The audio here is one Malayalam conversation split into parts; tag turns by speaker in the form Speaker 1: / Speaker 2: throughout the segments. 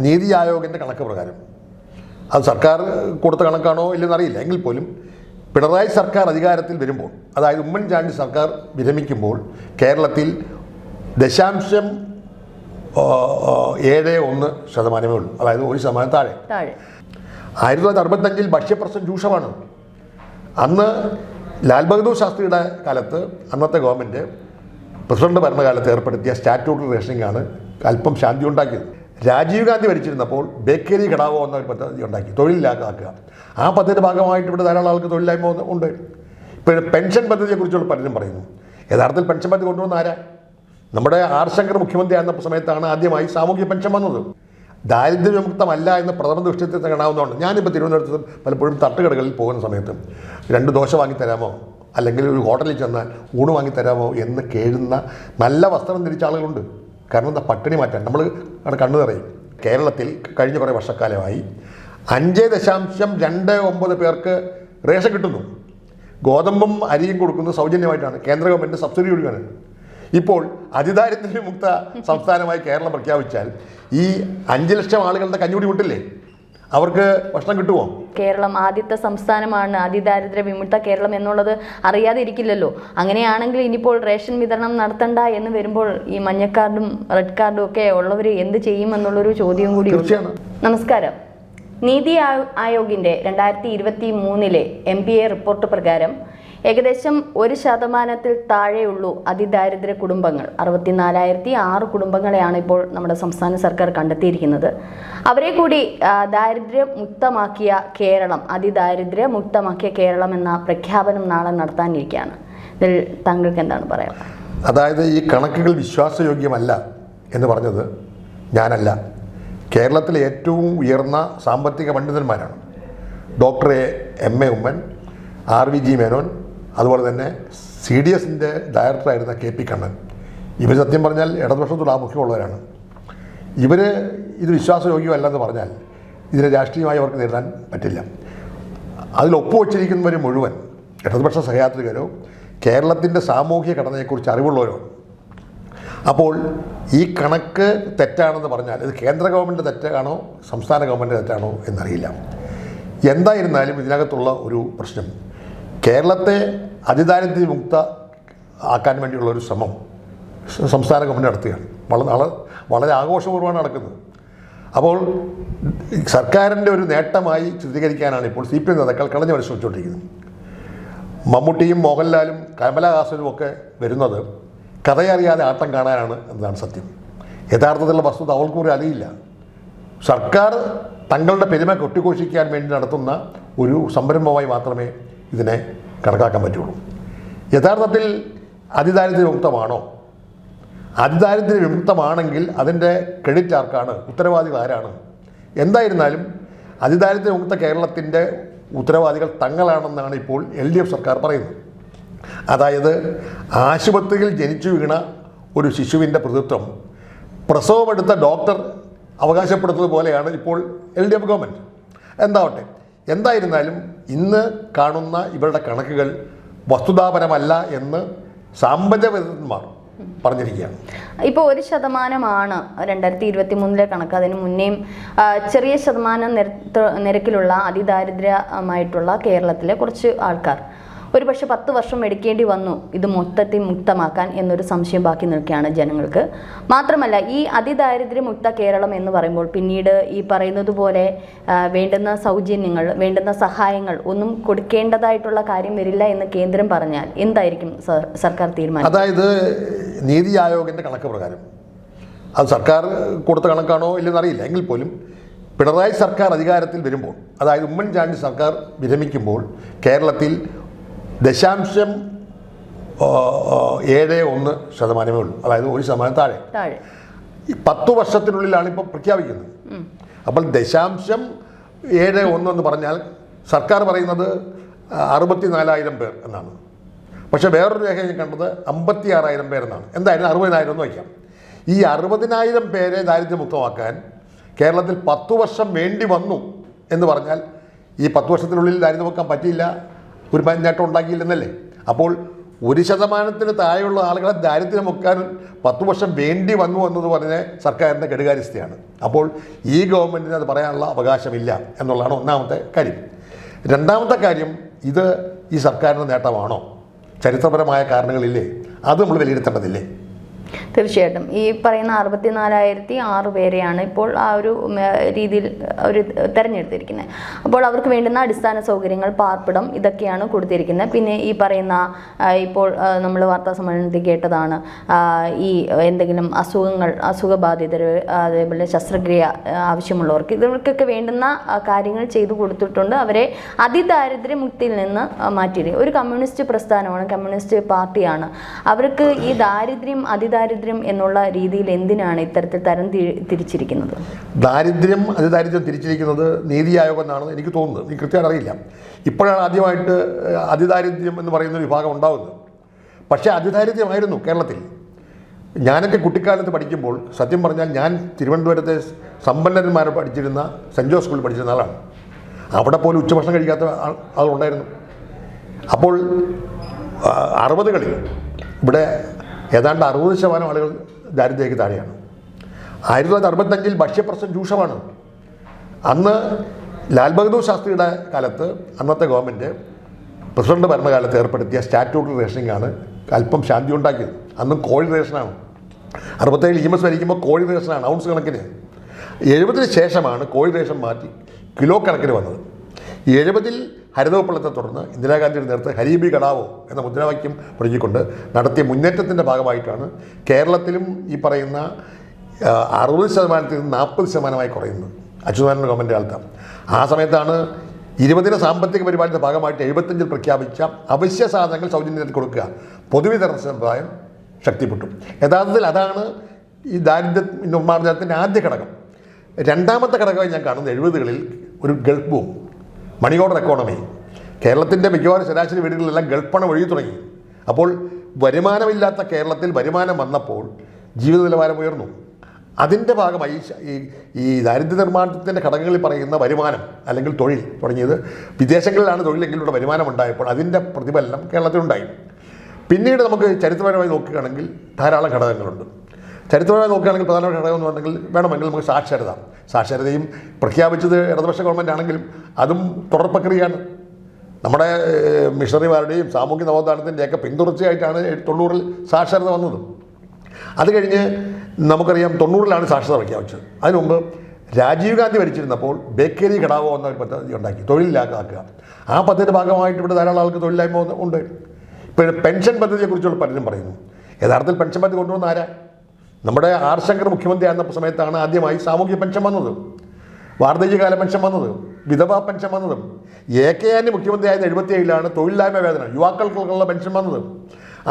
Speaker 1: നീതി ആയോഗിൻ്റെ കണക്ക് പ്രകാരം, അത് സർക്കാർ കൊടുത്ത കണക്കാണോ ഇല്ലെന്ന് അറിയില്ല, എങ്കിൽ പോലും പിണറായി സർക്കാർ അധികാരത്തിൽ വരുമ്പോൾ, അതായത് ഉമ്മൻചാണ്ടി സർക്കാർ വിരമിക്കുമ്പോൾ കേരളത്തിൽ 0.71% ഉള്ളൂ, അതായത് 1% താഴെ. 1965 ഭക്ഷ്യപ്രശ്നം രൂക്ഷമാണ്. അന്ന് ലാൽ ബഹദൂർ ശാസ്ത്രിയുടെ കാലത്ത് അന്നത്തെ ഗവൺമെൻറ് പ്രസിഡന്റ് ഭരണകാലത്ത് ഏർപ്പെടുത്തിയ സ്റ്റാറ്റ്യൂട്ടറി റേഷനിംഗ് ആണ് അല്പം ശാന്തി ഉണ്ടാക്കിയത്. രാജീവ് ഗാന്ധി ഭരിച്ചിരുന്നപ്പോൾ ബേക്കറി ഘടാവോ എന്ന ഒരു പദ്ധതി ഉണ്ടാക്കി, തൊഴിലില്ലാതാക്കുക. ആ പദ്ധതിയുടെ ഭാഗമായിട്ട് ഇവിടെ ധാരാളം ആൾക്ക് തൊഴിലില്ലായ്മ ഉണ്ട്. ഇപ്പോൾ പെൻഷൻ പദ്ധതിയെക്കുറിച്ചുള്ള പലരും പറയുന്നു. യഥാർത്ഥത്തിൽ പെൻഷൻ പദ്ധതി കൊണ്ടുവന്ന ആരാ? നമ്മുടെ ആർ ശങ്കർ മുഖ്യമന്ത്രി ആയിരുന്ന സമയത്താണ് ആദ്യമായി സാമൂഹ്യ പെൻഷൻ വന്നത്. ദാരിദ്ര്യവിമുക്തമല്ല എന്ന് പ്രഥമ ദൃഷ്ടിയിൽ കാണാവുന്നതാണ്. ഞാനിപ്പോൾ തിരുവനന്തപുരത്ത് പലപ്പോഴും തട്ടുകടകളിൽ പോകുന്ന സമയത്ത് 2 ദോശ വാങ്ങിത്തരാമോ, അല്ലെങ്കിൽ ഒരു ഹോട്ടലിൽ ചെന്നാൽ ഊണ് വാങ്ങിത്തരാമോ എന്ന് കേഴുന്ന നല്ല വസ്ത്രം ധരിച്ച ആളുകളുണ്ട്. കാരണം എന്താ, പട്ടിണി മാറ്റാൻ നമ്മൾ കണ്ണു നിറയും. കേരളത്തിൽ കഴിഞ്ഞ കുറേ വർഷക്കാലമായി 5.29 പേർക്ക് റേഷൻ കിട്ടുന്നു. ഗോതമ്പും അരിയും കൊടുക്കുന്നത് സൗജന്യമായിട്ടാണ്, കേന്ദ്ര ഗവൺമെൻറ് സബ്സിഡി കൊടുക്കുകയാണ്. ഇപ്പോൾ അതിദാരിദ്ര്യമുക്ത സംസ്ഥാനമായി കേരളം പ്രഖ്യാപിച്ചാൽ ഈ 5 ലക്ഷം ആളുകളുടെ കഞ്ഞുകൂടി വിട്ടില്ലേ, അവർക്ക് ഭക്ഷണം കിട്ടുമോ?
Speaker 2: കേരളം ആദ്യത്തെ സംസ്ഥാനമാണ് അതിദാരിദ്ര്യ വിമുക്ത കേരളം എന്നുള്ളത് അറിയാതെ ഇരിക്കില്ലല്ലോ. അങ്ങനെയാണെങ്കിൽ ഇനിയിപ്പോൾ റേഷൻ വിതരണം നടത്തണ്ട എന്ന് വരുമ്പോൾ ഈ മഞ്ഞക്കാർഡും റെഡ് കാർഡും ഒക്കെ ഉള്ളവർ എന്ത് ചെയ്യുമെന്നുള്ളൊരു ചോദ്യം കൂടി. നമസ്കാരം. നീതി ആയോഗിന്റെ 2023 MPA റിപ്പോർട്ട് പ്രകാരം ഏകദേശം 1% താഴെയുള്ളൂ അതിദാരിദ്ര്യ കുടുംബങ്ങൾ. 64,006 കുടുംബങ്ങളെയാണ് ഇപ്പോൾ നമ്മുടെ സംസ്ഥാന സർക്കാർ കണ്ടെത്തിയിരിക്കുന്നത്. അവരെ കൂടി ദാരിദ്ര്യമുക്തമാക്കിയ കേരളം, അതിദാരിദ്ര്യ മുക്തമാക്കിയ കേരളം എന്ന പ്രഖ്യാപനം നാളെ നടത്താനിരിക്കുകയാണ്. ഇതിൽ താങ്കൾക്ക് എന്താണ് പറയാം?
Speaker 1: അതായത് ഈ കണക്കുകൾ വിശ്വാസയോഗ്യമല്ല എന്ന് പറഞ്ഞത് ഞാനല്ല, കേരളത്തിലെ ഏറ്റവും ഉയർന്ന സാമ്പത്തിക പണ്ഡിതന്മാരാണ്. Doctor MA Oommen, RVG Menon, അതുപോലെ തന്നെ CDSൻ്റെ ഡയറക്ടറായിരുന്ന KP കണ്ണൻ. ഇവർ സത്യം പറഞ്ഞാൽ ഇടതുപക്ഷത്തോട് ആമുഖ്യമുള്ളവരാണ്. ഇവർ ഇത് വിശ്വാസയോഗ്യമല്ലെന്ന് പറഞ്ഞാൽ ഇതിനെ രാഷ്ട്രീയമായി അവർക്ക് നേരിടാൻ പറ്റില്ല. അതിൽ ഒപ്പുവച്ചിരിക്കുന്നവർ മുഴുവൻ ഇടതുപക്ഷ സഹയാത്രികരോ കേരളത്തിൻ്റെ സാമൂഹിക ഘടനയെക്കുറിച്ച് അറിവുള്ളവരോ. അപ്പോൾ ഈ കണക്ക് തെറ്റാണെന്ന് പറഞ്ഞാൽ ഇത് കേന്ദ്ര ഗവൺമെൻറ് തെറ്റാണോ സംസ്ഥാന ഗവൺമെൻറ് തെറ്റാണോ എന്നറിയില്ല. എന്തായിരുന്നാലും ഇതിനകത്തുള്ള ഒരു പ്രശ്നം, കേരളത്തെ അതിദാരിദ്ര്യമുക്ത ആക്കാൻ വേണ്ടിയുള്ള ഒരു ശ്രമം സംസ്ഥാന ഗവൺമെൻറ് നടത്തുകയാണ്. വളരെ ആഘോഷപൂർവ്വമാണ് നടക്കുന്നത്. അപ്പോൾ സർക്കാരിൻ്റെ ഒരു നേട്ടമായി ചിത്രീകരിക്കാനാണ് ഇപ്പോൾ CPM നേതാക്കൾ കളഞ്ഞു പരിശ്രമിച്ചുകൊണ്ടിരിക്കുന്നത്. മമ്മൂട്ടിയും മോഹൻലാലും കമലഹാസനും ഒക്കെ വരുന്നത് കഥയറിയാതെ ആട്ടം കാണാനാണ് എന്നതാണ് സത്യം. യഥാർത്ഥത്തിലുള്ള വസ്തുത അവൾക്ക് കൂടി അറിയില്ല. സർക്കാർ തങ്ങളുടെ പെരുമ കൊട്ടിഘോഷിക്കാൻ വേണ്ടി നടത്തുന്ന ഒരു സംരംഭമായി മാത്രമേ ഇതിനെ കണക്കാക്കാൻ പറ്റുള്ളൂ. യഥാർത്ഥത്തിൽ അതിദാരിദ്ര്യവിമുക്തമാണോ? അതിദാരിദ്ര്യവിമുക്തമാണെങ്കിൽ അതിൻ്റെ ക്രെഡിറ്റ് ആർക്കാണ്? ഉത്തരവാദികൾ ആരാണ്? എന്തായിരുന്നാലും അതിദാരിദ്ര്യമുക്ത കേരളത്തിൻ്റെ ഉത്തരവാദികൾ തങ്ങളാണെന്നാണ് ഇപ്പോൾ LDF സർക്കാർ പറയുന്നത്. അതായത് ആശുപത്രിയിൽ ജനിച്ചു വീണ ഒരു ശിശുവിൻ്റെ പ്രതിത്വം പ്രസവമെടുത്ത ഡോക്ടർ അവകാശപ്പെടുന്നത് പോലെയാണ് ഇപ്പോൾ LDF ഗവൺമെൻറ്. എന്തായിരുന്നാലും ഇന്ന് കാണുന്ന ഇവരുടെ കണക്കുകൾ വസ്തുതാപരമല്ല എന്ന് സാമ്പത്തിക വിദഗ്ധന്മാർ പറഞ്ഞിരിക്കുകയാണ്.
Speaker 2: ഇപ്പോൾ 1% 2023 കണക്ക്. അതിന് മുന്നേയും ചെറിയ ശതമാനം നിരക്കിലുള്ള അതിദാരിദ്ര്യമായിട്ടുള്ള കേരളത്തിലെ കുറച്ച് ആൾക്കാർ ഒരു പക്ഷെ 10 വർഷം എടുക്കേണ്ടി വന്നു ഇത് മൊത്തത്തിൽ മുക്തമാക്കാൻ എന്നൊരു സംശയം ബാക്കി നിൽക്കുകയാണ് ജനങ്ങൾക്ക്. മാത്രമല്ല, ഈ അതിദാരിദ്ര്യമുക്ത കേരളം എന്ന് പറയുമ്പോൾ പിന്നീട് ഈ പറയുന്നത് പോലെ വേണ്ടുന്ന സൗജന്യങ്ങൾ, വേണ്ടുന്ന സഹായങ്ങൾ ഒന്നും കൊടുക്കേണ്ടതായിട്ടുള്ള കാര്യം വരില്ല എന്ന് കേന്ദ്രം പറഞ്ഞാൽ എന്തായിരിക്കും സർക്കാർ തീരുമാനം?
Speaker 1: അതായത് നീതി ആയോഗിൻ്റെ കണക്ക് പ്രകാരം, അത് സർക്കാർ കൊടുത്ത കണക്കാണോ ഇല്ലെന്ന് അറിയില്ല, എങ്കിൽ പോലും പിണറായി സർക്കാർ അധികാരത്തിൽ വരുമ്പോൾ, അതായത് ഉമ്മൻചാണ്ടി സർക്കാർ വിരമിക്കുമ്പോൾ കേരളത്തിൽ 0.71% ഉള്ളൂ, അതായത് 1% താഴെ. ഈ 10 വർഷത്തിനുള്ളിലാണ് ഇപ്പോൾ പ്രഖ്യാപിക്കുന്നത്. അപ്പോൾ 0.71 എന്ന് പറഞ്ഞാൽ സർക്കാർ പറയുന്നത് 64,000 പേർ എന്നാണ്. പക്ഷേ വേറൊരു രേഖ ഞാൻ കണ്ടത് 56,000 പേരെന്നാണ്. എന്തായാലും 60,000 എന്ന് വയ്ക്കാം. ഈ 60,000 പേരെ ദാരിദ്ര്യമുക്തമാക്കാൻ കേരളത്തിൽ 10 വർഷം വേണ്ടി വന്നു എന്ന് പറഞ്ഞാൽ ഈ 10 വർഷത്തിനുള്ളിൽ ദാരിദ്ര്യമുക്തമാക്കാൻ പറ്റിയില്ല, ഒരു നേട്ടം ഉണ്ടാക്കിയില്ലെന്നല്ലേ? അപ്പോൾ 1% താഴെയുള്ള ആളുകളെ ദാരിദ്ര്യം മുക്കാൻ 10 വർഷം വേണ്ടി വന്നു എന്നത് പറഞ്ഞ സർക്കാരിൻ്റെ കെടുകാര്യസ്ഥയാണ്. അപ്പോൾ ഈ ഗവൺമെൻറ്റിന് അത് പറയാനുള്ള അവകാശമില്ല എന്നുള്ളതാണ് ഒന്നാമത്തെ കാര്യം. രണ്ടാമത്തെ കാര്യം, ഇത് ഈ സർക്കാരിൻ്റെ നേട്ടമാണോ? ചരിത്രപരമായ കാരണങ്ങളില്ലേ? അത് നമ്മൾ വിലയിരുത്തേണ്ടതില്ലേ?
Speaker 2: തീർച്ചയായിട്ടും ഈ പറയുന്ന 64,006 പേരെയാണ് ഇപ്പോൾ ആ ഒരു രീതിയിൽ അവർ തിരഞ്ഞെടുത്തിരിക്കുന്നത്. അപ്പോൾ അവർക്ക് വേണ്ടുന്ന അടിസ്ഥാന സൗകര്യങ്ങൾ, പാർപ്പിടം, ഇതൊക്കെയാണ് കൊടുത്തിരിക്കുന്നത്. പിന്നെ ഈ പറയുന്ന ഇപ്പോൾ നമ്മൾ വാർത്താ സമ്മേളനത്തിൽ കേട്ടതാണ്, ഈ എന്തെങ്കിലും അസുഖബാധിതർ, അതേപോലെ ശസ്ത്രക്രിയ ആവശ്യമുള്ളവർക്ക് ഇവർക്കൊക്കെ വേണ്ടുന്ന കാര്യങ്ങൾ ചെയ്തു കൊടുത്തിട്ടുണ്ട്. അവരെ അതിദാരിദ്ര്യമുക്തിയിൽ നിന്ന് മാറ്റിയത് ഒരു കമ്മ്യൂണിസ്റ്റ് പ്രസ്ഥാനമാണ്, കമ്മ്യൂണിസ്റ്റ് പാർട്ടിയാണ്. അവർക്ക് ഈ ദാരിദ്ര്യം അതിദാരിദ്ര്യം എന്നുള്ള രീതിയിൽ എന്തിനാണ് ഇത്തരത്തിൽ തരം തിരിച്ചിരിക്കുന്നത്?
Speaker 1: ദാരിദ്ര്യം അതിദാരിദ്ര്യം തിരിച്ചിരിക്കുന്നത് നീതി ആയോഗ് എന്നാണ് എനിക്ക് തോന്നുന്നത്. എനിക്ക് കൃത്യമായിട്ട് അറിയില്ല. ഇപ്പോഴാണ് ആദ്യമായിട്ട് അതിദാരിദ്ര്യം എന്ന് പറയുന്ന ഒരു വിഭാഗം ഉണ്ടാകുന്നത്. പക്ഷേ അതിദാരിദ്ര്യമായിരുന്നു കേരളത്തിൽ. ഞാനൊക്കെ കുട്ടിക്കാലത്ത് പഠിക്കുമ്പോൾ സത്യം പറഞ്ഞാൽ ഞാൻ തിരുവനന്തപുരത്തെ സമ്പന്നന്മാരെ പഠിച്ചിരുന്ന സെൻറ്റ് ജോസ് സ്കൂളിൽ പഠിച്ചിരുന്ന ആളാണ്. അവിടെ പോലും ഉച്ചഭക്ഷണം കഴിക്കാത്ത ആളുണ്ടായിരുന്നു. അപ്പോൾ 60കളിൽ ഇവിടെ ഏതാണ്ട് 60% ആളുകൾ ദാരിദ്ര്യക്ക് താഴെയാണ്. 1965 ഭക്ഷ്യപ്രശ്നം രൂക്ഷമാണ്. അന്ന് ലാൽ ബഹദൂർ ശാസ്ത്രിയുടെ കാലത്ത് അന്നത്തെ ഗവൺമെൻറ് പ്രസിഡന്റ് ഭരണകാലത്ത് ഏർപ്പെടുത്തിയ സ്റ്റാറ്റ്യൂട്ടറി റേഷനിങ്ങാണ് അല്പം ശാന്തി ഉണ്ടാക്കിയത്. അന്നും കോഴി റേഷനാണ്. 67 EMS ഭരിക്കുമ്പോൾ കോഴി റേഷനാണ്, ഔൺസ് കണക്കിന്. 70 ശേഷമാണ് കോഴി റേഷൻ മാറ്റി കിലോ കണക്കിന് വന്നത്. 70 ഹരിതവിപ്ലവത്തെ തുടർന്ന് ഇന്ദിരാഗാന്ധിയുടെ നേതൃത്വത്തിൽ ഹരീബി ഘടാവോ എന്ന മുദ്രാവാക്യം പ്രയോഗിക്കൊണ്ട് നടത്തിയ മുന്നേറ്റത്തിൻ്റെ ഭാഗമായിട്ടാണ് കേരളത്തിലും ഈ പറയുന്ന 60% നിന്ന് 40% കുറയുന്നത് അച്യുതാനന്ദ ഗവൺമെൻറ് കാലത്താണ്. ആ സമയത്താണ് 20 സാമ്പത്തിക പരിപാടിയുടെ ഭാഗമായിട്ട് 75 പ്രഖ്യാപിച്ച അവശ്യ സാധനങ്ങൾ സൗജന്യത്തിൽ കൊടുക്കുക, പൊതുവിതരണ സമ്പ്രദായം ശക്തിപ്പെട്ടു. യഥാർത്ഥത്തിൽ അതാണ് ഈ ദാരിദ്ര്യ നിർമ്മാർജ്ജനത്തിൻ്റെ ആദ്യ ഘടകം. രണ്ടാമത്തെ ഘടകമായി ഞാൻ കാണുന്നത് 70കളിൽ ഒരു Gulf boom, money order economy. കേരളത്തിൻ്റെ മിക്കവാറും ശരാശരി വീടുകളിലെല്ലാം ഗൾഫ് പണം ഒഴുകി തുടങ്ങി. അപ്പോൾ വരുമാനമില്ലാത്ത കേരളത്തിൽ വരുമാനം വന്നപ്പോൾ ജീവിത നിലവാരം ഉയർന്നു. അതിൻ്റെ ഭാഗമായി ഈ ദാരിദ്ര്യ നിർമ്മാർജ്ജനത്തിൻ്റെ ഘടകങ്ങളിൽ പറയുന്ന വരുമാനം അല്ലെങ്കിൽ തൊഴിൽ തുടങ്ങിയത് വിദേശങ്ങളിലാണ് തൊഴിലെങ്കിലൂടെ വരുമാനം ഉണ്ടായപ്പോൾ അതിൻ്റെ പ്രതിഫലനം കേരളത്തിലുണ്ടായി. പിന്നീട് നമുക്ക് ചരിത്രപരമായി നോക്കുകയാണെങ്കിൽ ധാരാളം ഘടകങ്ങളുണ്ട്. ചരിത്രപരമായി നോക്കുകയാണെങ്കിൽ പ്രധാന ഘടകം എന്ന് പറഞ്ഞെങ്കിൽ വേണമെങ്കിൽ നമുക്ക് സാക്ഷരതയും പ്രഖ്യാപിച്ചത് ഇടതുപക്ഷ ഗവൺമെൻറ് ആണെങ്കിലും അതും തുടർ പ്രക്രിയയാണ്. നമ്മുടെ മിഷണറിമാരുടെയും സാമൂഹ്യ നവോത്ഥാനത്തിൻ്റെയൊക്കെ പിന്തുടർച്ചയായിട്ടാണ് 90-ൽ സാക്ഷരത വന്നത്. അത് കഴിഞ്ഞ് നമുക്കറിയാം 90-ലാണ് സാക്ഷരത പ്രഖ്യാപിച്ചത്. അതിനു മുമ്പ് രാജീവ് ഗാന്ധി ഭരിച്ചിരുന്നപ്പോൾ ബേക്കറി ഘടാവോ എന്ന ഒരു പദ്ധതി ഉണ്ടാക്കി, തൊഴിലില്ലാതാക്കുക. ആ പദ്ധതിയുടെ ഭാഗമായിട്ട് ഇവിടെ ധാരാളം ആൾക്ക് തൊഴിലില്ലായ്മ ഉണ്ട്. ഇപ്പോൾ പെൻഷൻ പദ്ധതിയെക്കുറിച്ചുള്ള പലരും പറയുന്നു. യഥാർത്ഥത്തിൽ പെൻഷൻ പദ്ധതി കൊണ്ടുവന്ന ആരാ? നമ്മുടെ ആർ ശങ്കർ മുഖ്യമന്ത്രി ആയിരുന്ന സമയത്താണ് ആദ്യമായി സാമൂഹ്യ പെൻഷൻ വന്നത്, വാർദ്ധക്യകാല പെൻഷൻ വന്നത്, വിധവാ പെൻഷൻ വന്നതും. AK ആന്റണി മുഖ്യമന്ത്രി ആയിരുന്ന 77-ലാണ് തൊഴിലില്ലായ്മ വേതനം, യുവാക്കൾക്കുള്ള പെൻഷൻ വന്നത്.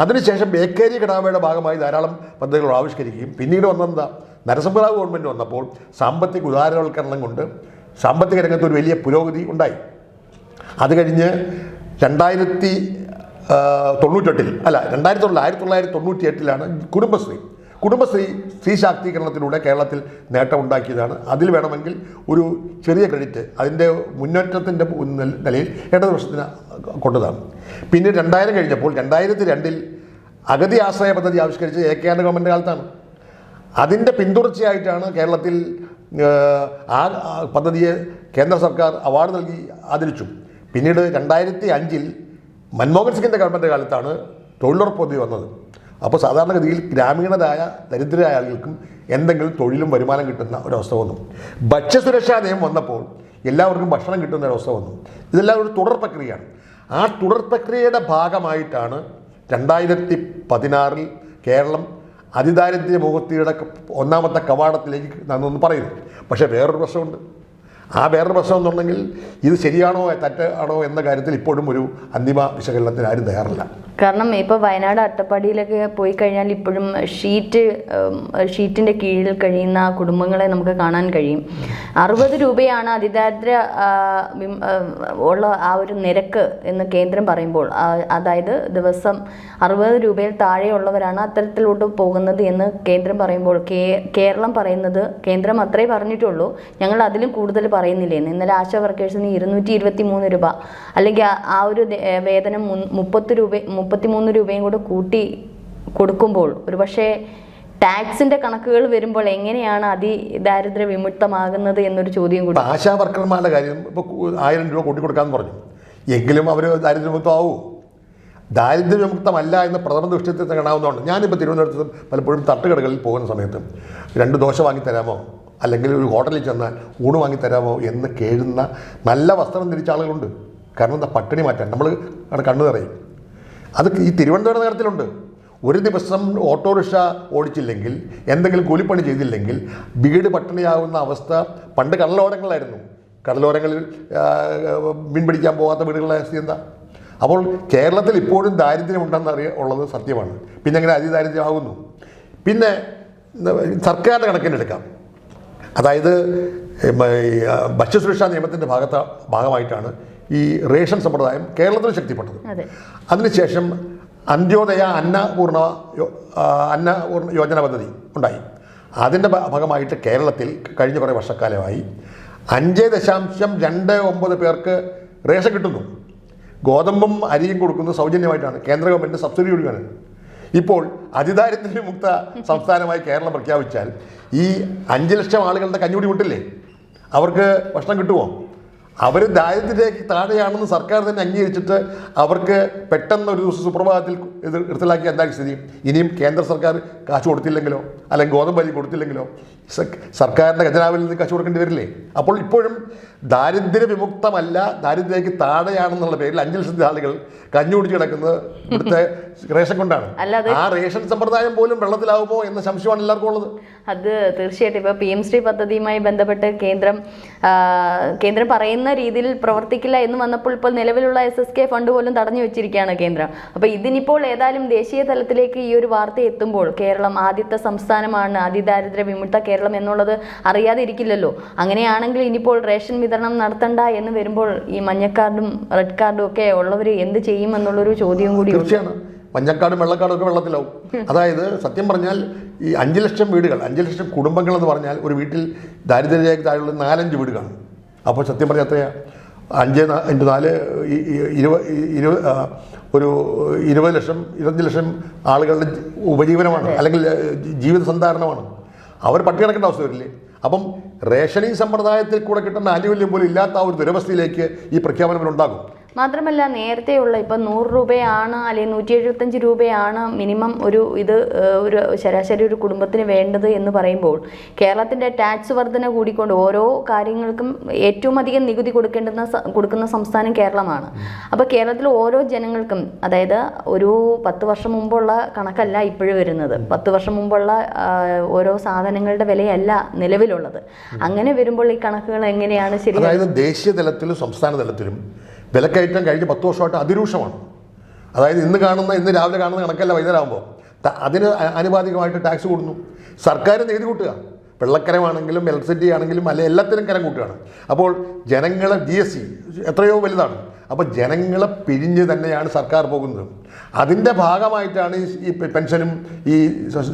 Speaker 1: അതിനുശേഷം ബേക്കറി ഘടകയുടെ ഭാഗമായി ധാരാളം പദ്ധതികൾ ആവിഷ്കരിക്കുകയും പിന്നീട് വന്നെന്താ നരസിംഹറാവു ഗവൺമെൻറ് വന്നപ്പോൾ സാമ്പത്തിക ഉദാരവൽക്കരണം കൊണ്ട് സാമ്പത്തിക രംഗത്ത് ഒരു വലിയ പുരോഗതി ഉണ്ടായി. അത് കഴിഞ്ഞ് 1998-ലാണ് കുടുംബശ്രീ സ്ത്രീ ശാക്തീകരണത്തിലൂടെ കേരളത്തിൽ നേട്ടമുണ്ടാക്കിയതാണ്. അതിൽ വേണമെങ്കിൽ ഒരു ചെറിയ ക്രെഡിറ്റ് അതിൻ്റെ മുന്നേറ്റത്തിൻ്റെ നിലയിൽ ഇടതുപക്ഷത്തിന് കൊണ്ടതാണ്. പിന്നെ 2000 കഴിഞ്ഞപ്പോൾ 2002-ൽ അഗതി ആശ്രയ പദ്ധതി ആവിഷ്കരിച്ച് AK ആന്റണി ഗവൺമെൻറ് കാലത്താണ്. അതിൻ്റെ പിന്തുടർച്ചയായിട്ടാണ് കേരളത്തിൽ ആ പദ്ധതിയെ കേന്ദ്ര സർക്കാർ അവാർഡ് നൽകി ആദരിച്ചു. പിന്നീട് 2005-ൽ മൻമോഹൻ സിംഗിൻ്റെ ഗവൺമെൻറ് കാലത്താണ് തൊഴിലുറപ്പ് പദ്ധതി വന്നത്. അപ്പോൾ സാധാരണഗതിയിൽ ഗ്രാമീണരായ ദരിദ്രരായ ആളുകൾക്കും എന്തെങ്കിലും തൊഴിലും വരുമാനം കിട്ടുന്ന ഒരവസ്ഥ വന്നു. ഭക്ഷ്യസുരക്ഷാ നിയമം വന്നപ്പോൾ എല്ലാവർക്കും ഭക്ഷണം കിട്ടുന്ന ഒരവസ്ഥ വന്നു. ഇതെല്ലാം ഒരു തുടർ പ്രക്രിയയാണ്. ആ തുടർ പ്രക്രിയയുടെ ഭാഗമായിട്ടാണ് 2016-ൽ കേരളം അതിദാരിദ്ര്യ മുക്തിയുടെ ഒന്നാമത്തെ കവാടത്തിലേക്ക് നടന്നെന്ന് പറയുന്നു. പക്ഷേ വേറൊരു പ്രശ്നമുണ്ട്. ആ വേറൊരു പ്രശ്നം എന്നുണ്ടെങ്കിൽ ഇത് ശരിയാണോ തെറ്റാണോ എന്ന കാര്യത്തിൽ ഇപ്പോഴും ഒരു അന്തിമ വിശകലനത്തിന് ആരും തയ്യാറല്ല.
Speaker 2: കാരണം ഇപ്പോൾ വയനാട് അട്ടപ്പാടിയിലൊക്കെ പോയി കഴിഞ്ഞാൽ ഇപ്പോഴും ഷീറ്റിൻ്റെ കീഴിൽ കഴിയുന്ന കുടുംബങ്ങളെ നമുക്ക് കാണാൻ കഴിയും. 60 രൂപയാണ് അതിദാരിദ്ര്യ ഉള്ള ആ ഒരു നിരക്ക് എന്ന് കേന്ദ്രം പറയുമ്പോൾ, അതായത് ദിവസം 60 രൂപയിൽ താഴെയുള്ളവരാണ് അത്തരത്തിലോട്ട് പോകുന്നത് എന്ന് കേന്ദ്രം പറയുമ്പോൾ കേരളം പറയുന്നത്, കേന്ദ്രം അത്രേ പറഞ്ഞിട്ടുള്ളൂ, ഞങ്ങൾ അതിലും കൂടുതൽ പറയുന്നില്ലേ? ഇന്നലെ ആശാ വർക്കേഴ്സിന് 223 രൂപ അല്ലെങ്കിൽ ആ ഒരു വേതനം 33 രൂപയും കൂടെ കൂട്ടി കൊടുക്കുമ്പോൾ ഒരുപക്ഷെ ടാക്സിന്റെ കണക്കുകൾ വരുമ്പോൾ എങ്ങനെയാണ് അതിദാരിദ്ര്യ വിമുക്തമാകുന്നത് എന്നൊരു ചോദ്യം കൂടി.
Speaker 1: ആശാ വർക്കർമാരുടെ കാര്യം ഇപ്പോൾ 1000 രൂപ കൂട്ടിക്കൊടുക്കാമെന്ന് പറഞ്ഞു, എങ്കിലും അവർ ദാരിദ്ര്യവിമുക്തമാവൂ? ദാരിദ്ര്യവിമുക്തമല്ല എന്ന് പ്രഥമ ദൃഷ്ടിത്തിൽ കാണാവുന്നതുകൊണ്ട് ഞാനിപ്പോൾ തിരുവനന്തപുരത്ത് പലപ്പോഴും തട്ടുകടകളിൽ പോകുന്ന സമയത്ത് 2 ദോശ വാങ്ങിത്തരാമോ, അല്ലെങ്കിൽ ഒരു ഹോട്ടലിൽ ചെന്നാൽ ഊണ് വാങ്ങിത്തരാമോ എന്ന് കേഴുന്ന നല്ല വസ്ത്രം ധരിച്ച ആളുകളുണ്ട്. കാരണം എന്താ, പട്ടിണി മാറ്റാൻ നമ്മൾ കണ്ണു നിറയും. അത് ഈ തിരുവനന്തപുരം നഗരത്തിലുണ്ട്. ഒരു ദിവസം ഓട്ടോറിക്ഷ ഓടിച്ചില്ലെങ്കിൽ, എന്തെങ്കിലും കൂലിപ്പണി ചെയ്തില്ലെങ്കിൽ വീട് പട്ടിണിയാവുന്ന അവസ്ഥ പണ്ട് കടലോരങ്ങളിലായിരുന്നു. കടലോരങ്ങളിൽ മീൻ പിടിക്കാൻ പോകാത്ത വീടുകളുടെ സ്ഥിതി എന്താ? അപ്പോൾ കേരളത്തിൽ ഇപ്പോഴും ദാരിദ്ര്യമുണ്ടെന്ന് ഉള്ളത് സത്യമാണ്. പിന്നെ എങ്ങനെ അതിദാരിദ്ര്യമാകുന്നു? പിന്നെ സർക്കാരിൻ്റെ കണക്കിനെടുക്കാം. അതായത് ഭക്ഷ്യസുരക്ഷാ നിയമത്തിൻ്റെ ഭാഗമായിട്ടാണ് ഈ റേഷൻ സമ്പ്രദായം കേരളത്തിൽ ശക്തിപ്പെട്ടത്. അതിനുശേഷം അന്ത്യോദയ അന്നപൂർണ യോജന പദ്ധതി ഉണ്ടായി. അതിൻ്റെ ഭാഗമായിട്ട് കേരളത്തിൽ കഴിഞ്ഞ കുറേ വർഷക്കാലമായി 5.29 പേർക്ക് റേഷൻ കിട്ടുന്നു. ഗോതമ്പും അരിയും കൊടുക്കുന്നത് സൗജന്യമായിട്ടാണ്. കേന്ദ്ര ഗവൺമെൻറ് സബ്സിഡി കൊടുക്കുകയാണ്. ഇപ്പോൾ അതിദാരിദ്ര്യമുക്ത സംസ്ഥാനമായി കേരളം പ്രഖ്യാപിച്ചാൽ ഈ 5 ലക്ഷം ആളുകളുടെ കഞ്ഞുകൂടി വിട്ടില്ലേ, അവർക്ക് ഭക്ഷണം കിട്ടുമോ? അവർ ദാരിദ്ര്യത്തിലേക്ക് താഴെയാണെന്ന് സർക്കാർ തന്നെ അംഗീകരിച്ചിട്ട് അവർക്ക് പെട്ടെന്ന് ഒരു ദിവസം സുപ്രഭാതത്തിൽ ഇത് നിർത്തലാക്കിയ എന്താ സ്ഥിതി? ഇനിയും കേന്ദ്ര സർക്കാർ കാശ് കൊടുത്തില്ലെങ്കിലോ, അല്ലെങ്കിൽ ഗോതമ്പ് അരി കൊടുത്തില്ലെങ്കിലോ സർക്കാരിൻ്റെ ഖജനാവിൽ നിന്ന് കാശ് കൊടുക്കേണ്ടി വരില്ലേ? അപ്പോൾ ഇപ്പോഴും ദാരിദ്ര്യ വിമുക്തമല്ല, ദാരിദ്ര്യത്തിലേക്ക് താഴെയാണെന്നുള്ള പേരിൽ 5 ലക്ഷത്തി ആളുകൾ കഞ്ഞു കുടിച്ച് കിടക്കുന്നത് ഇവിടുത്തെ റേഷൻ കൊണ്ടാണ്. ആ റേഷൻ സമ്പ്രദായം പോലും വെള്ളത്തിലാവുമോ എന്ന സംശയമാണ് എല്ലാവർക്കും ഉള്ളത്.
Speaker 2: അത് തീർച്ചയായിട്ടും ഇപ്പോൾ PM ശ്രീ പദ്ധതിയുമായി ബന്ധപ്പെട്ട് കേന്ദ്രം പറയുന്ന രീതിയിൽ പ്രവർത്തിക്കില്ല എന്ന് വന്നപ്പോൾ ഇപ്പോൾ നിലവിലുള്ള SSK ഫണ്ട് പോലും തടഞ്ഞു വെച്ചിരിക്കുകയാണ് കേന്ദ്രം. അപ്പോൾ ഇതിനിപ്പോൾ ഏതായാലും ദേശീയ തലത്തിലേക്ക് ഈ ഒരു വാർത്ത എത്തുമ്പോൾ കേരളം ആദ്യത്തെ സംസ്ഥാനമാണ് അതിദാരിദ്ര്യ വിമുക്ത കേരളം എന്നുള്ളത് അറിയാതെ ഇരിക്കില്ലല്ലോ. അങ്ങനെയാണെങ്കിൽ ഇനിയിപ്പോൾ റേഷൻ വിതരണം നടത്തണ്ട എന്ന് വരുമ്പോൾ ഈ മഞ്ഞക്കാർഡും റെഡ് കാർഡും ഒക്കെ ഉള്ളവർ എന്ത് ചെയ്യുമെന്നുള്ളൊരു ചോദ്യം കൂടി.
Speaker 1: തീർച്ചയാണ് മഞ്ഞക്കാടും വെള്ളക്കാടും ഒക്കെ വെള്ളത്തിലാവും. അതായത് സത്യം പറഞ്ഞാൽ ഈ 5 ലക്ഷം വീടുകൾ, 5 ലക്ഷം കുടുംബങ്ങൾ എന്ന് പറഞ്ഞാൽ ഒരു വീട്ടിൽ ദാരിദ്ര്യരേഖയ്ക്ക് താഴെയുള്ള 4-5 വീട് കാണും. അപ്പോൾ സത്യം പറഞ്ഞാൽ എത്രയാണ്? 5 × 4 ഒരു 20 ലക്ഷം 25 ലക്ഷം ആളുകളുടെ ഉപജീവനമാണ്, അല്ലെങ്കിൽ ജീവിത സന്ധാരണമാണ്. അവർ പട്ടിണി കിടക്കേണ്ട അവസ്ഥ വരില്ലേ? അപ്പം റേഷനിങ് സമ്പ്രദായത്തിൽ കൂടെ കിട്ടുന്ന ആനുകൂല്യം പോലും ഇല്ലാത്ത ആ ഒരു ദുരവസ്ഥയിലേക്ക് ഈ പ്രഖ്യാപനം ഉണ്ടാകും.
Speaker 2: മാത്രമല്ല നേരത്തെയുള്ള ഇപ്പം 100 രൂപയാണ് അല്ലെങ്കിൽ 175 രൂപയാണ് മിനിമം ഒരു ശരാശരി ഒരു കുടുംബത്തിന് വേണ്ടത് എന്ന് പറയുമ്പോൾ കേരളത്തിൻ്റെ ടാക്സ് വർധന കൂടിക്കൊണ്ട് ഓരോ കാര്യങ്ങൾക്കും ഏറ്റവും അധികം നികുതി കൊടുക്കുന്ന സംസ്ഥാനം കേരളമാണ്. അപ്പോൾ കേരളത്തിൽ ഓരോ ജനങ്ങൾക്കും, അതായത് ഒരു 10 വർഷം മുമ്പുള്ള കണക്കല്ല ഇപ്പോഴും വരുന്നത്, 10 വർഷം മുമ്പുള്ള ഓരോ സാധനങ്ങളുടെ വിലയല്ല നിലവിലുള്ളത്. അങ്ങനെ വരുമ്പോൾ ഈ കണക്കുകൾ എങ്ങനെയാണ് ശരി?
Speaker 1: അതായത് ദേശീയ തലത്തിലും സംസ്ഥാന തലത്തിലും വിലക്കയറ്റം കഴിഞ്ഞ് 10 വർഷമായിട്ട് അതിരൂക്ഷമാണ്. അതായത് ഇന്ന് രാവിലെ കാണുന്ന കണക്കല്ല വൈകുന്നേരമാകുമ്പോൾ അതിന് ആനുപാതികമായിട്ട് ടാക്സ് കൂടുന്നു. സർക്കാർ നികുതി കൂട്ടുക, വെള്ളക്കരമാണെങ്കിലും ഇലക്ട്രിസിറ്റി ആണെങ്കിലും അല്ലെ എല്ലാത്തിനും കരം കൂട്ടുകയാണ്. അപ്പോൾ ജനങ്ങളെ GST എത്രയോ വലുതാണ്. അപ്പോൾ ജനങ്ങളെ പിരിഞ്ഞ് തന്നെയാണ് സർക്കാർ പോകുന്നത്. അതിൻ്റെ ഭാഗമായിട്ടാണ് ഈ പെൻഷനും ഈ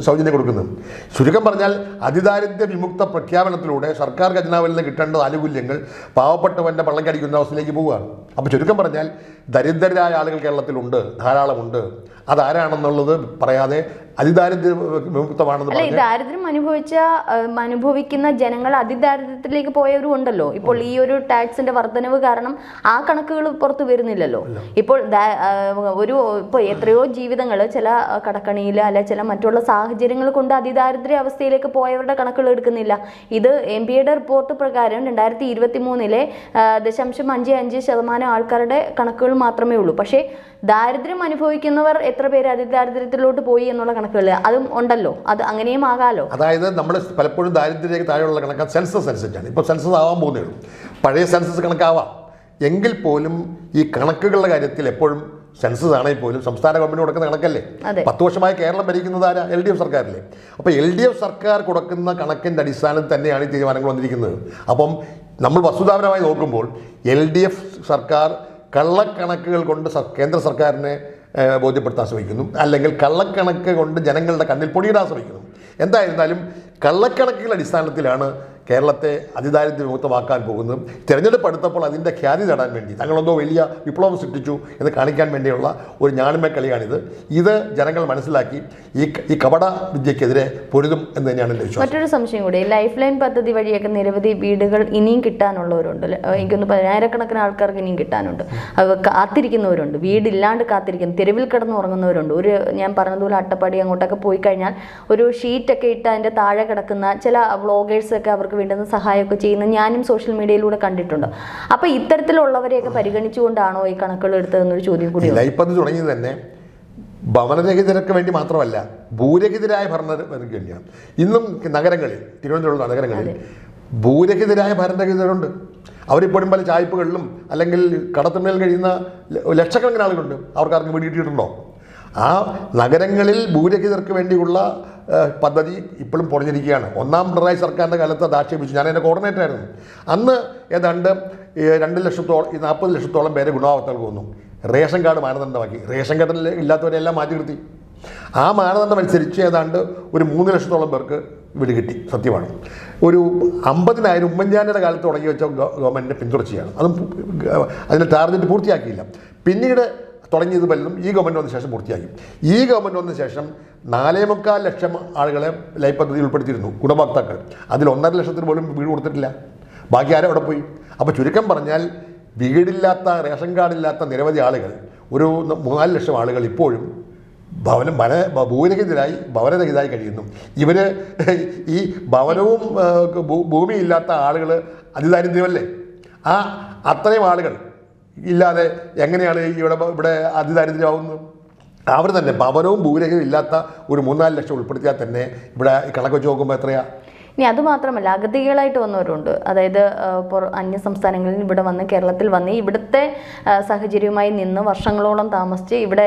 Speaker 1: സൗജന്യം കൊടുക്കുന്നത്. ചുരുക്കം പറഞ്ഞാൽ അതിദാരിദ്ര്യ വിമുക്ത പ്രഖ്യാപനത്തിലൂടെ സർക്കാർ ഖജനാവിൽ നിന്ന് കിട്ടേണ്ട ആനുകൂല്യങ്ങൾ പാവപ്പെട്ടവൻ്റെ പള്ളക്കടിക്കുന്ന അവസ്ഥയിലേക്ക് പോവുകയാണ്. അപ്പോൾ ചുരുക്കം പറഞ്ഞാൽ ദരിദ്രരായ ആളുകൾ കേരളത്തിലുണ്ട്, ധാരാളമുണ്ട്. അതാരാണെന്നുള്ളത് പറയാതെ അതിദാരിദ്ര്യ വിമുക്തമാണെന്ന് പറഞ്ഞു.
Speaker 2: ദാരിദ്ര്യം അനുഭവിക്കുന്ന ജനങ്ങൾ അതിദാരിദ്ര്യത്തിലേക്ക് പോയവരും ഉണ്ടല്ലോ. ഇപ്പോൾ ഈ ഒരു ടാക്സിന്റെ വർധനവ് കാരണം ആ കണക്കുകൾ പുറത്തു വരുന്നില്ലല്ലോ. ഇപ്പോൾ ഇപ്പോൾ എത്രയോ ജീവിതങ്ങൾ ചില കടക്കണിയിൽ അല്ലെ ചില മറ്റുള്ള സാഹചര്യങ്ങൾ കൊണ്ട് അതിദാരിദ്ര്യ അവസ്ഥയിലേക്ക് പോയവരുടെ കണക്കുകൾ എടുക്കുന്നില്ല. ഇത് MPയുടെ റിപ്പോർട്ട് പ്രകാരം 2023 0.55% ആൾക്കാരുടെ കണക്കുകൾ മാത്രമേ ഉള്ളൂ. പക്ഷേ ദാരിദ്ര്യം അനുഭവിക്കുന്നവർ എത്ര പേര് അതിദാരിദ്ര്യത്തിലോട്ട് പോയി എന്നുള്ള കണക്കുകൾ അതും ഉണ്ടല്ലോ. അത് അങ്ങനെയും ആകാലോ.
Speaker 1: അതായത് നമ്മൾ പലപ്പോഴും ദാരിദ്ര്യത്തിലേക്ക് താഴെയുള്ള കണക്ക് സെൻസസ് അനുസരിച്ചാണ്. ഇപ്പോൾ സെൻസസ് ആവാൻ പോകുന്നേ ഉള്ളൂ. പഴയ സെൻസസ് കണക്കാവാം. എങ്കിൽ പോലും ഈ കണക്കുകളുടെ കാര്യത്തിൽ എപ്പോഴും സെൻസസ് ആണെങ്കിൽ പോലും സംസ്ഥാന ഗവൺമെൻറ് കൊടുക്കുന്ന കണക്കല്ലേ. 10 വർഷമായി കേരളം ഭരിക്കുന്നത് ആരാ? LDF സർക്കാരില്ലേ. അപ്പോൾ LDF സർക്കാർ കൊടുക്കുന്ന കണക്കിൻ്റെ അടിസ്ഥാനത്തിൽ തന്നെയാണ് ഈ തീരുമാനങ്ങൾ വന്നിരിക്കുന്നത്. അപ്പം നമ്മൾ വസ്തുതാപരമായി നോക്കുമ്പോൾ LDF സർക്കാർ കള്ളക്കണക്കുകൾ കൊണ്ട് കേന്ദ്ര സർക്കാരിനെ ബോധ്യപ്പെടുത്താൻ ശ്രമിക്കുന്നു, അല്ലെങ്കിൽ കള്ളക്കണക്ക് കൊണ്ട് ജനങ്ങളുടെ കണ്ണിൽ പൊടിയിടാൻ ശ്രമിക്കുന്നു. എന്തായിരുന്നാലും കള്ളക്കണക്കുകളുടെ അടിസ്ഥാനത്തിലാണ് കേരളത്തെ അതിദാരിദ്ര്യ വിമുക്തമാക്കാൻ പോകുന്നതും തിരഞ്ഞെടുപ്പ് അടുത്തപ്പോൾ അതിൻ്റെ ഖ്യാതി നേടാൻ വേണ്ടി തങ്ങളെന്തോ വലിയ വിപ്ലവം സൃഷ്ടിച്ചു എന്ന് കാണിക്കാൻ വേണ്ടിയുള്ള ഒരു ഞാണിമ കളിയാണിത്. ഇത് ജനങ്ങൾ മനസ്സിലാക്കി ഈ കപട വിദ്യക്കെതിരെ പൊരുതും എന്ന് തന്നെയാണ് എൻ്റെ വിശ്വാസം.
Speaker 2: മറ്റൊരു സംശയം കൂടി, ലൈഫ് ലൈൻ പദ്ധതി വഴിയൊക്കെ നിരവധി വീടുകൾ ഇനിയും കിട്ടാനുള്ളവരുണ്ട്. എനിക്കൊന്ന് 10,000-കണക്കിന് ആൾക്കാർക്ക് ഇനിയും കിട്ടാനുണ്ട്. അത് കാത്തിരിക്കുന്നവരുണ്ട്, വീടില്ലാണ്ട് കാത്തിരിക്കുന്നു, തെരുവിൽ കിടന്ന് ഉറങ്ങുന്നവരുണ്ട്. ഞാൻ പറഞ്ഞതുപോലെ അട്ടപ്പാടി അങ്ങോട്ടൊക്കെ പോയി കഴിഞ്ഞാൽ ഒരു ഷീറ്റൊക്കെ ഇട്ട് അതിൻ്റെ താഴെ കിടക്കുന്ന ചില വ്ളോഗേഴ്സൊക്കെ അവർക്ക് വേണ്ടുന്ന സഹായമൊക്കെ ചെയ്യുന്ന ഞാനും സോഷ്യൽ മീഡിയയിലൂടെ കണ്ടിട്ടുണ്ട്. അപ്പോൾ ഇത്തരത്തിലുള്ളവരെയൊക്കെ പരിഗണിച്ചുകൊണ്ടാണോ ഈ കണക്കുകൾ എടുത്തതെന്നൊരു ചോദ്യം കൂടി.
Speaker 1: ലൈഫ് പദ്ധതി തുടങ്ങിയത് തന്നെ ഭവനരഹിതർക്ക് വേണ്ടി മാത്രമല്ല, ഭൂരഹിതരായ ഭരണർക്ക് വേണ്ടിയാണ്. ഇന്നും നഗരങ്ങളിൽ, തിരുവനന്തപുരം നഗരങ്ങളിൽ ഭൂരഹിതരായ ഭരണരഹിതരുണ്ട്. അവരിപ്പോഴും പല ചായ്പകളിലും അല്ലെങ്കിൽ കടത്തുന്നതിൽ കഴിയുന്ന ലക്ഷക്കണക്കിന് ആളുകളുണ്ട്. അവർക്കാർക്ക് വീട് കിട്ടിയിട്ടുണ്ടോ? ആ നഗരങ്ങളിൽ ഭൂരഹിതർക്ക് വേണ്ടിയുള്ള പദ്ധതി ഇപ്പോഴും പൊളിഞ്ഞിരിക്കുകയാണ്. ഒന്നാം പിണറായി സർക്കാരിൻ്റെ കാലത്ത് അത് ആക്ഷേപിച്ചു. ഞാൻ എൻ്റെ കോർഡിനേറ്റർ ആയിരുന്നു. അന്ന് ഏതാണ്ട് 2 ലക്ഷത്തോളം 40 ലക്ഷത്തോളം പേരെ ഗുണഭോക്താക്കൾക്ക് വന്നു. Ration card മാനദണ്ഡമാക്കി. റേഷൻ കാർഡിൽ ഇല്ലാത്തവരെല്ലാം മാറ്റി നിർത്തി. ആ മാനദണ്ഡം അനുസരിച്ച് ഏതാണ്ട് ഒരു 3 ലക്ഷത്തോളം പേർക്ക് വീട് കിട്ടി. സത്യമാണ്. ഒരു 50,000 ഉമ്മൻചാണ്ടിയുടെ കാലത്ത് തുടങ്ങി വെച്ച ഗവൺമെൻറ്റിനെ പിന്തുടർച്ചയാണ്. അതും അതിൻ്റെ ടാർഗറ്റ് പൂർത്തിയാക്കിയില്ല. പിന്നീട് തുടങ്ങിയത് പലതും ഈ ഗവൺമെൻറ് വന്ന ശേഷം പൂർത്തിയാക്കി. ഈ ഗവൺമെൻറ് വന്ന ശേഷം 4.25 ലക്ഷം ആളുകളെ ലൈഫ് പദ്ധതിയിൽ ഉൾപ്പെടുത്തിയിരുന്നു, ഗുണഭോക്താക്കൾ. അതിൽ 1.5 ലക്ഷത്തിന് പോലും വീട് കൊടുത്തിട്ടില്ല. ബാക്കി ആരും അവിടെ പോയി. അപ്പോൾ ചുരുക്കം പറഞ്ഞാൽ വീടില്ലാത്ത, റേഷൻ കാർഡില്ലാത്ത നിരവധി ആളുകൾ, ഒരു 4 ലക്ഷം ആളുകൾ ഇപ്പോഴും ഭവനരഹിതരായി കഴിയുന്നു. ഇവർ ഈ ഭവനവും ഭൂമിയില്ലാത്ത ആളുകൾ അതിദാരിദ്ര്യമല്ലേ? അത്രയും ആളുകൾ ഇല്ലാതെ എങ്ങനെയാണ് ഇവിടെ അതിദാരിദ്ര്യമാവുന്നത്? അവർ തന്നെ ഭവനവും ഭൂരഹിതവും ഇല്ലാത്ത ഒരു 3-4 ലക്ഷം ഉൾപ്പെടുത്തിയാൽ തന്നെ ഇവിടെ കണക്ക് വെച്ച് നോക്കുമ്പോൾ എത്രയാണ്?
Speaker 2: ഇനി അതുമാത്രമല്ല, അഗതികളായിട്ട് വന്നവരുണ്ട്. അതായത് അന്യ സംസ്ഥാനങ്ങളിൽ ഇവിടെ വന്ന് കേരളത്തിൽ വന്ന് ഇവിടുത്തെ സാഹചര്യവുമായി നിന്ന് വർഷങ്ങളോളം താമസിച്ച് ഇവിടെ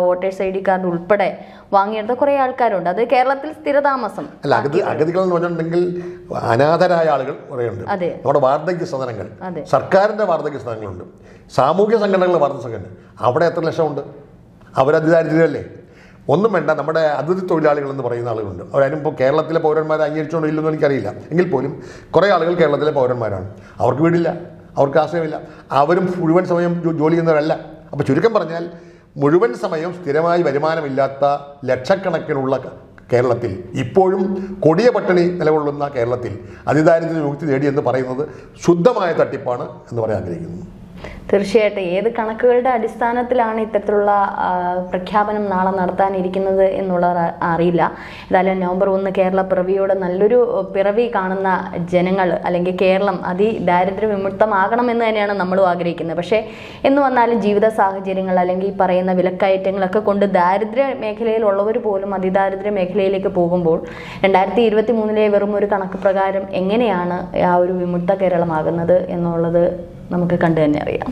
Speaker 2: വോട്ടേഴ്സ് ID കാർഡ് ഉൾപ്പെടെ വാങ്ങിയെടുത്ത കുറേ ആൾക്കാരുണ്ട്. അത് കേരളത്തിൽ സ്ഥിരതാമസം.
Speaker 1: അല്ല, അഗതികൾ എന്ന് പറഞ്ഞിട്ടുണ്ടെങ്കിൽ അനാഥരായ ആളുകൾ കുറേയുണ്ട്. നമ്മുടെ വാർദ്ധക്യ സദനങ്ങൾ, സർക്കാരിൻ്റെ വാർദ്ധക്യ സദനങ്ങളുണ്ട്, സാമൂഹ്യ സംഘടനകളുടെ വാർദ്ധക്യ സംഘടന. അവിടെ എത്ര ലക്ഷമുണ്ട്? അവരതിദാരിദ്ര്യമല്ലേ? ഒന്നും വേണ്ട, നമ്മുടെ അതിഥി തൊഴിലാളികൾ എന്ന് പറയുന്ന ആളുകളുണ്ട്. അവരതിനിപ്പോൾ കേരളത്തിലെ പൗരന്മാരെ അംഗീകരിച്ചുകൊണ്ടോ ഇല്ലെന്ന് എനിക്കറിയില്ല. എങ്കിൽ പോലും കുറേ ആളുകൾ കേരളത്തിലെ പൗരന്മാരാണ്. അവർക്ക് വീടില്ല, അവർക്ക് ആശ്രയമില്ല. അവരും മുഴുവൻ സമയം ജോലി ചെയ്യുന്നവരല്ല. അപ്പോൾ ചുരുക്കം പറഞ്ഞാൽ മുഴുവൻ സമയം സ്ഥിരമായി വരുമാനമില്ലാത്ത ലക്ഷക്കണക്കിനുള്ള കേരളത്തിൽ, ഇപ്പോഴും കൊടിയ പട്ടിണി നിലകൊള്ളുന്ന കേരളത്തിൽ അതിദാരിദ്ര്യ വിമുക്തി നേടിയെന്ന് പറയുന്നത് ശുദ്ധമായ തട്ടിപ്പാണ് എന്ന് പറയാൻ ആഗ്രഹിക്കുന്നു.
Speaker 2: തീർച്ചയായിട്ടും ഏത് കണക്കുകളുടെ അടിസ്ഥാനത്തിലാണ് ഇത്തരത്തിലുള്ള പ്രഖ്യാപനം നാളെ നടത്താനിരിക്കുന്നത് എന്നുള്ളത് അറിയില്ല. ഏതായാലും നവംബർ 1 കേരള പിറവിയോടെ നല്ലൊരു പിറവി കാണുന്ന ജനങ്ങൾ, അല്ലെങ്കിൽ കേരളം അതിദാരിദ്ര്യ വിമുക്തമാകണമെന്ന് തന്നെയാണ് നമ്മളും ആഗ്രഹിക്കുന്നത്. പക്ഷേ എന്ന് വന്നാലും ജീവിത സാഹചര്യങ്ങൾ അല്ലെങ്കിൽ ഈ പറയുന്ന വിലക്കയറ്റങ്ങളൊക്കെ കൊണ്ട് ദാരിദ്ര്യ മേഖലയിലുള്ളവർ പോലും അതിദാരിദ്ര്യ മേഖലയിലേക്ക് പോകുമ്പോൾ 2023 വെറും ഒരു കണക്ക് പ്രകാരം എങ്ങനെയാണ് ആ ഒരു വിമുക്ത കേരളമാകുന്നത് എന്നുള്ളത് നമുക്ക് കണ്ടു തന്നെ അറിയാം.